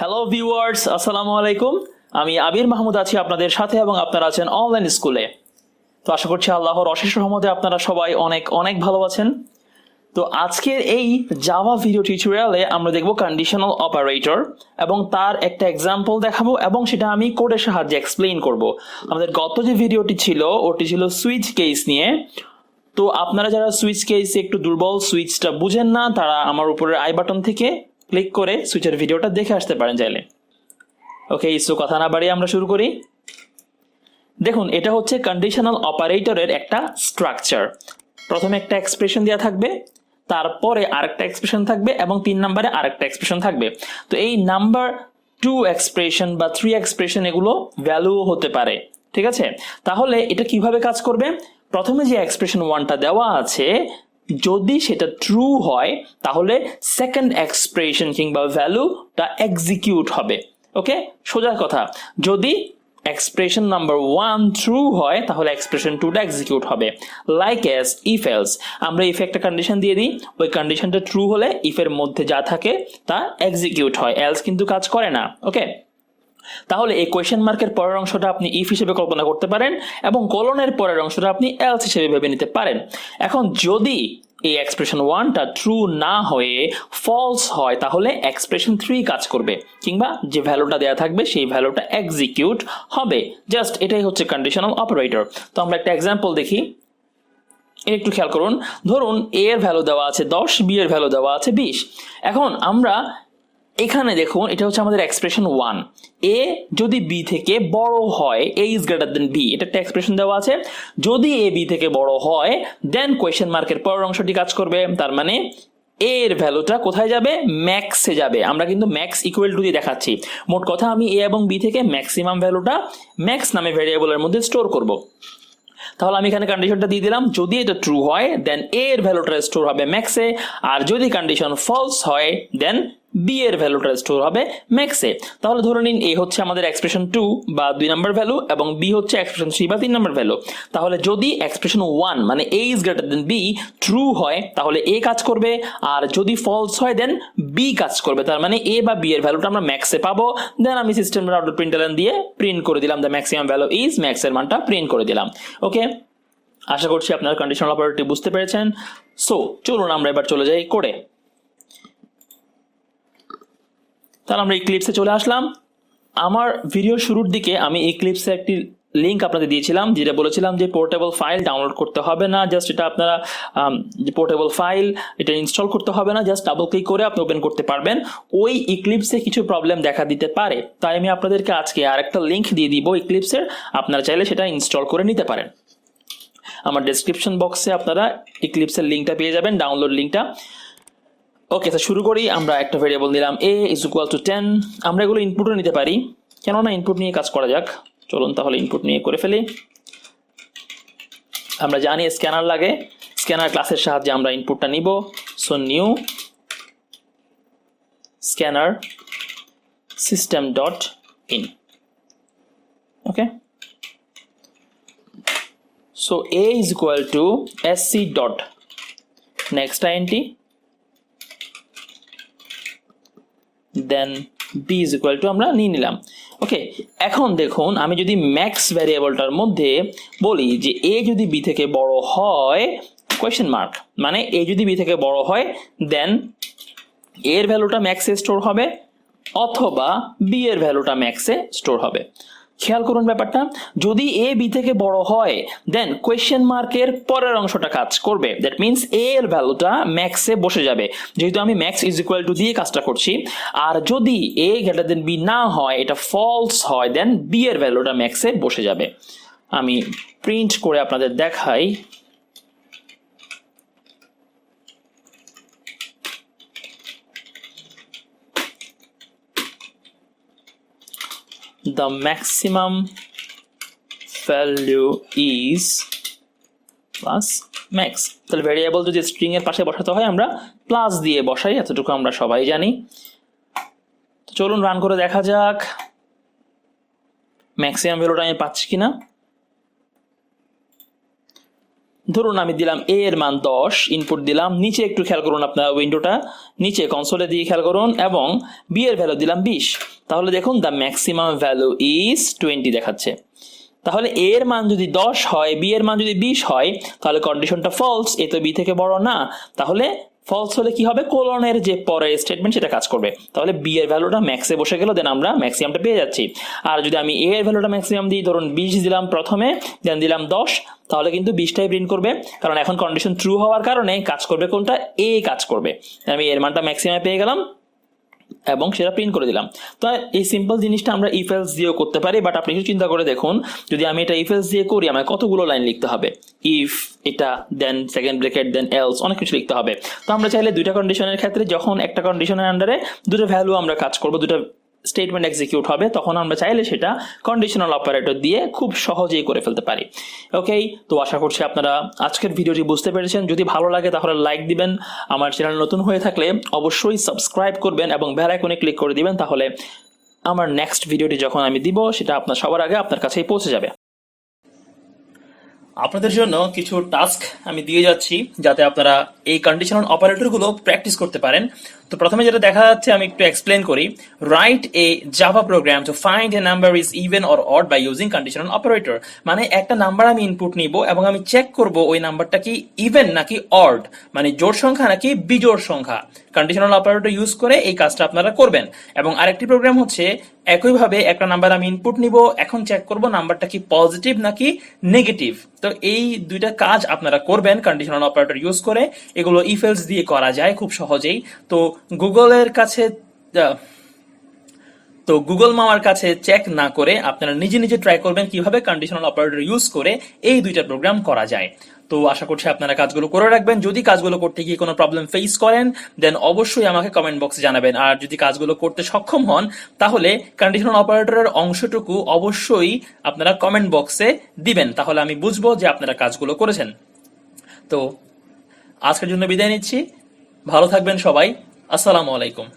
Hello viewers, আসসালামু আলাইকুম। আমি আবির মাহমুদ আছি আপনাদের সাথে এবং আপনারা আছেন অনলাইন স্কুলে। তো আশা করছি আল্লাহর অশেষ রহমতে আপনারা সবাই অনেক অনেক ভালো আছেন। তো আজকের এই জাভা ভিডিও টিউটোরিয়ালে আমরা দেখব কন্ডিশনাল অপারেটর এবং তার একটা এক্সাম্পল দেখাবো এবং সেটা আমি কোডের সাহায্যে এক্সপ্লেইন করব। আমাদের গত যে ভিডিওটি ছিল ওটি ছিল সুইচ কেস নিয়ে। তো আপনারা যারা সুইচ কেসে একটু দুর্বল, সুইচটা বুঝেন না, তারা আমার উপরের আই বাটন থেকে ক্লিক করে সুইচের ভিডিওটা দেখে আসতে পারেন চাইলে। ওকে, সো কথা না বাড়িয়ে আমরা শুরু করি। দেখুন, এটা হচ্ছে কন্ডিশনাল অপারেটরের একটা স্ট্রাকচার। প্রথমে একটা এক্সপ্রেশন দেওয়া থাকবে, তারপরে আরেকটা এক্সপ্রেশন থাকবে এবং 3 নম্বরে আরেকটা এক্সপ্রেশন থাকবে। তো এই নাম্বার 2 এক্সপ্রেশন বা 3 এক্সপ্রেশন এগুলো ভ্যালু হতে পারে, ঠিক আছে? তাহলে এটা কিভাবে কাজ করবে? প্রথমে যে এক্সপ্রেশন 1টা দেওয়া আছে, যদি সেটা ট্রু হয় তাহলে সেকেন্ড এক্সপ্রেশন কিংবা ভ্যালুটা এক্সিকিউট হবে। ওকে, সোজা কথা, যদি এক্সপ্রেশন নাম্বার 1 ট্রু হয় তাহলে এক্সপ্রেশন 2টা এক্সিকিউট হবে। লাইক এস ইফ এলস, আমরা ইফ একটা কন্ডিশন দিয়ে দিই, ওই কন্ডিশনটা ট্রু হলে ইফের মধ্যে যা থাকে তা এক্সিকিউট হয়, এলস কিন্তু কাজ করে না। ওকে, তাহলে এই কোয়েশ্চেন মার্কের পরের অংশটা আপনি ইফ হিসেবে কল্পনা করতে পারেন এবং কোলনের পরের অংশটা আপনি এলস হিসেবে ভেবে নিতে পারেন। এখন যদি এই এক্সপ্রেশন 1টা ট্রু না হয়ে ফলস হয় তাহলে এক্সপ্রেশন 3 কাজ করবে কিংবা যে ভ্যালুটা দেয়া থাকবে সেই ভ্যালুটা এক্সিকিউট হবে। জাস্ট এটাই হচ্ছে কন্ডিশনাল অপারেটর। তো আমরা একটা এক্সাম্পল দেখি, একটু খেয়াল করুন। ধরুন এ এর ভ্যালু দেওয়া আছে 10, বি এর ভ্যালু দেওয়া আছে 20। এখন আমরা এখানে দেখুন, এটা হচ্ছে আমাদের এক্সপ্রেশন 1। এ যদি বি থেকে বড় হয়, এ ইজ গ্রেটার দেন বি, এটা একটা এক্সপ্রেশন দেওয়া আছে। যদি এ বি থেকে বড় হয় দেন কোয়েশ্চেন মার্কের পরের অংশটি কাজ করবে। তার মানে এ এর ভ্যালুটা কোথায় যাবে? ম্যাক্সে যাবে। আমরা কিন্তু ম্যাক্স ইকুয়াল টু দিয়ে দেখাচ্ছি। মোট কথা, আমি এ এবং বি থেকে ম্যাক্সিমাম ভ্যালুটা ম্যাক্স নামে ভেরিয়েবলের মধ্যে স্টোর করব। তাহলে আমি এখানে কন্ডিশনটা দিয়ে দিলাম, যদি এটা ট্রু হয় দেন এ এর ভ্যালুটা স্টোর হবে ম্যাক্সে, আর যদি কন্ডিশন ফলস হয় দেন বি এর ভ্যালুটা স্টোর হবে ম্যাক্সে। তাহলে ধরে নিন এ হচ্ছে আমাদের এক্সপ্রেশন 2 বা 2 নম্বর ভ্যালু এবং বি হচ্ছে এক্সপ্রেশন 3 বা 3 নম্বর ভ্যালু। তাহলে যদি এক্সপ্রেশন 1 মানে A is greater than B true হয় তাহলে এ কাজ করবে, আর যদি ফলস হয় দেন বি কাজ করবে। তার মানে এ বা বি এর ভ্যালুটা আমরা ম্যাক্সে পাবো। দেন আমি সিস্টেমের আউটপুট প্রিন্টএলএন দিয়ে প্রিন্ট করে দিলাম the maximum value is, max এর মানটা প্রিন্ট করে দিলাম। ওকে, আশা করছি আপনারা কন্ডিশনাল অপারেটরটি বুঝতে পেরেছেন। সো চলুন আমরা এবার চলে যাই কোডে। তাহলে আমরা ইক্লিপসে চলে আসলাম। আমার ভিডিওর শুরুর দিকে আমি ইক্লিপসে একটি লিঙ্ক আপনাদের দিয়েছিলাম, যেটা বলেছিলাম যে পোর্টেবল ফাইল ডাউনলোড করতে হবে না, জাস্ট এটা আপনারা যে পোর্টেবল ফাইল এটা ইনস্টল করতে হবে না, জাস্ট ডাবল ক্লিক করে আপনি ওপেন করতে পারবেন। ওই ইক্লিপসে কিছু প্রবলেম দেখা দিতে পারে, তাই আমি আপনাদেরকে আজকে আরেকটা লিঙ্ক দিয়ে দিব ইক্লিপসের, আপনারা চাইলে সেটা ইনস্টল করে নিতে পারেন। আমার ডেসক্রিপশন বক্সে আপনারা ইক্লিপসের লিঙ্কটা পেয়ে যাবেন, ডাউনলোড লিঙ্কটা। ওকে, তো শুরু করি। আমরা একটা ভেরিয়েবল নিলাম a ইজ ইকুয়াল টু 10। আমরা এগুলো ইনপুটও নিতে পারি, কেননা ইনপুট নিয়ে কাজ করা যাক। চলুন তাহলে ইনপুট নিয়ে করে ফেলি। আমরা জানি স্ক্যানার লাগে, স্ক্যানার ক্লাসের সাহায্যে আমরা ইনপুটটা নিব। So new scanner system dot in. Okay, so a is equal to sc dot next int, then B is equal to আমরা নিয়ে নিলাম। ওকে, এখন দেখুন, আমি যদি ম্যাক্স ভ্যারিয়েবলটার মধ্যে বলি যে এ যদি বি থেকে বড় হয় কোয়েশ্চেন মার্ক, মানে এ যদি বি থেকে বড় হয় দেন এর ভ্যালুটা ম্যাক্সে স্টোর হবে অথবা বি এর ভ্যালুটা ম্যাক্সে স্টোর হবে। খেয়াল করুন ব্যাপারটা, যদি এ বি থেকে বড় হয় দেন কোয়েশ্চেন মার্কের পরের অংশটা কাজ করবে। দ্যাট মিনস এ এর ভ্যালুটা ম্যাক্সে বসে যাবে, যেহেতু আমি ম্যাক্স ইজ ইকুয়াল টু দিয়ে কাজটা করছি। আর যদি এ গ্রেটার দেন বি না হয়, এটা ফলস হয়, দেন বি এর ভ্যালুটা ম্যাক্সে বসে যাবে। আমি প্রিন্ট করে আপনাদের দেখাই। The maximum value is plus max. তাহলে ভেরিয়েবল যদি স্ট্রিং এর পাশে বসাতে হয় আমরা প্লাস দিয়ে বসাই, এতটুকু আমরা সবাই জানি। চলুন রান করে দেখা যাক ম্যাক্সিমাম ভ্যালুটা আমি পাচ্ছি কিনা। ধরুন আমি দিলাম a এর মান 10, ইনপুট দিলাম, নিচে একটু খেয়াল করুন, আপনার উইন্ডোটা নিচে কনসোলে দিয়ে খেয়াল করুন, এবং b এর ভ্যালু দিলাম 20। তাহলে দেখুন দ্য ম্যাক্সিমাম ভ্যালু ইজ 20 দেখাচ্ছে। তাহলে a এর মান যদি 10 হয়, b এর মান যদি 20 হয়, তাহলে কন্ডিশনটা ফলস, এ তো b থেকে বড় না। তাহলে ফলস হলে কি হবে, কোলনের যে পরের স্টেটমেন্ট সেটা কাজ করবে। তাহলে b এর ভ্যালুটা ম্যাক্সে বসে গেল, দেন আমরা ম্যাক্সিমামটা পেয়ে যাচ্ছি। আর যদি আমি a এর ভ্যালুটা ম্যাক্সিমাম দিই, ধরুন 20 দিলাম প্রথমে, দেন দিলাম 10, তাহলে কিন্তু 20টাই প্রিন্ট করবে, কারণ এখন কন্ডিশন ট্রু হওয়ার কারণে কাজ করবে কোনটা, a কাজ করবে। আমি এর মানটা ম্যাক্সিমাম পেয়ে গেলাম এবং সেটা প্রিন্ট করে দিলাম। তো এই সিম্পল জিনিসটা আমরা ইফ এলস দিয়েও করতে পারি, বাট আপনি একটু চিন্তা করে দেখুন, যদি আমি এটা ইফ এলস দিয়ে করি আমার কতগুলো লাইন লিখতে হবে, ইফ এটা, দেন সেকেন্ড ব্র্যাকেট, দেন এলস, অনেক কিছু লিখতে হবে। তো আমরা চাইলে দুইটা কন্ডিশনের ক্ষেত্রে, যখন একটা কন্ডিশনের আন্ডারে দুটো ভ্যালু আমরা কাজ করব, দুটো স্টেটমেন্ট এক্সিকিউট হবে, তখন আমরা চাইলে সেটা কন্ডিশনাল অপারেটর দিয়ে খুব সহজেই করে ফেলতে পারি। ওকে, তো আশা করছি আপনারা আজকের ভিডিওটি বুঝতে পেরেছেন। যদি ভালো লাগে তাহলে লাইক দিবেন, আমার চ্যানেল নতুন হয়ে থাকলে অবশ্যই সাবস্ক্রাইব করবেন এবং বেল আইকনে ক্লিক করে দিবেন, তাহলে আমার নেক্সট ভিডিওটি যখন আমি দিব সেটা আপনার সবার আগে আপনার কাছেই পৌঁছে যাবে। আপনাদের জন্য কিছু টাস্ক আমি দিয়ে যাচ্ছি যাতে আপনারা এই কন্ডিশনাল অপারেটরগুলো প্র্যাকটিস করতে পারেন। তো প্রথমে যেটা দেখা যাচ্ছে আমি একটু এক্সপ্লেন করি। Write a Java program to find a number is even or odd by using conditional operator. মানে একটা নাম্বার আমি ইনপুট নিব এবং আমি চেক করব ওই নাম্বারটা কি ইভেন নাকি অড, মানে জোড় সংখ্যা নাকি বিজোড় সংখ্যা। কন্ডিশনাল অপারেটর ইউজ করে এই কাজটা আপনারা করবেন। এবং আরেকটি প্রোগ্রাম হচ্ছে একইভাবে একটা নাম্বার আমি ইনপুট নিব, এখন চেক করব নাম্বারটা কি পজিটিভ নাকি নেগেটিভ। তো এই দুইটা কাজ আপনারা করবেন কন্ডিশনাল অপারেটর ইউজ করে। এগুলো ইফ এলস দিয়ে করা যায় খুব সহজেই। তো গুগল মামার কাছে চেক না করে আপনারা নিজে নিজে ট্রাই করবেন কিভাবে কন্ডিশনাল অপারেটর ইউজ করে এই দুইটা প্রোগ্রাম করা যায়। তো আশা করছি আপনারা কাজগুলো করে রাখবেন। যদি কাজগুলো করতে গিয়ে কোনো প্রবলেম ফেস করেন দেন অবশ্যই আমাকে কমেন্ট বক্সে জানাবেন। আর যদি কাজগুলো করতে সক্ষম হন তাহলে কন্ডিশনাল অপারেটরের অংশটুকু অবশ্যই আপনারা কমেন্ট বক্সে দিবেন, তাহলে আমি বুঝবো যে আপনারা কাজগুলো করেছেন। তো আজকের জন্য বিদায় নিচ্ছি, ভালো থাকবেন সবাই, আসসালামু আলাইকুম।